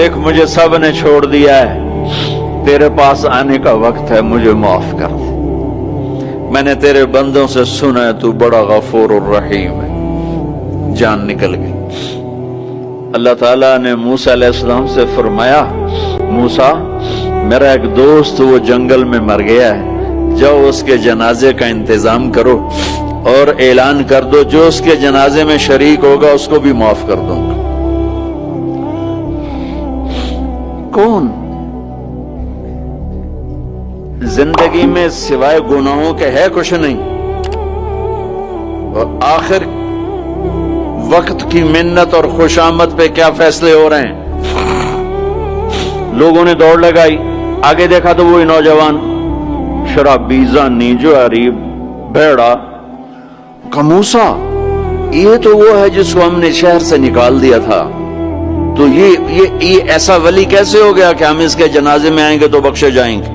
دیکھ مجھے سب نے چھوڑ دیا ہے، تیرے پاس آنے کا وقت ہے، مجھے معاف کر دے، میں نے تیرے بندوں سے سنا ہے تو بڑا غفور الرحیم ہے۔ جان نکل گئی۔ اللہ تعالیٰ نے موسیٰ علیہ السلام سے فرمایا، موسیٰ میرا ایک دوست وہ جنگل میں مر گیا ہے، جاؤ اس کے جنازے کا انتظام کرو اور اعلان کر دو جو اس کے جنازے میں شریک ہوگا اس کو بھی معاف کر دوں گا۔ کون زندگی میں سوائے گناہوں کے ہے کچھ نہیں، اور آخر وقت کی منت اور خوشامد پہ کیا فیصلے ہو رہے ہیں۔ لوگوں نے دوڑ لگائی، آگے دیکھا تو وہی نوجوان شرابی، زانی، جواری، بھیڑا۔ موسیٰ یہ تو وہ ہے جس کو ہم نے شہر سے نکال دیا تھا، تو یہ ایسا ولی کیسے ہو گیا کہ ہم اس کے جنازے میں آئیں گے تو بخشے جائیں گے؟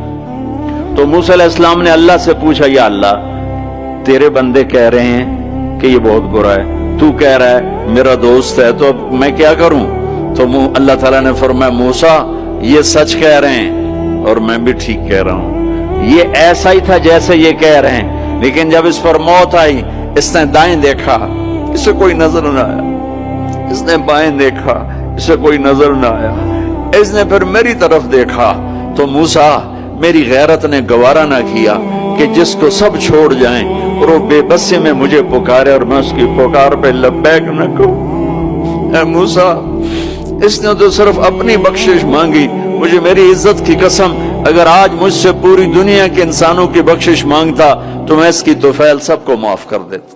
تو موسیٰ علیہ السلام نے اللہ سے پوچھا، یا اللہ تیرے بندے کہہ رہے ہیں کہ یہ بہت برا ہے، تو کہہ رہا ہے میرا دوست ہے، تو اب میں کیا کروں؟ تو اللہ تعالیٰ نے فرمایا، موسیٰ یہ سچ کہہ رہے ہیں اور میں بھی ٹھیک کہہ رہا ہوں، یہ ایسا ہی تھا جیسے یہ کہہ رہے ہیں، لیکن جب اس پر موت آئی اس نے دائیں دیکھا، اسے کوئی نظر نہ آیا، اس نے بائیں دیکھا، اسے کوئی نظر نہ آیا، اس نے پھر میری طرف دیکھا، تو موسیٰ میری غیرت نے گوارا نہ کیا کہ جس کو سب چھوڑ جائیں اور وہ بے بسی میں مجھے پکارے اور میں اس کی پکار پہ لبیک نہ کہوں۔ اے موسیٰ اس نے تو صرف اپنی بخشش مانگی، مجھے میری عزت کی قسم اگر آج مجھ سے پوری دنیا کے انسانوں کی بخشش مانگتا تو میں اس کی طفیل سب کو معاف کر دیتا۔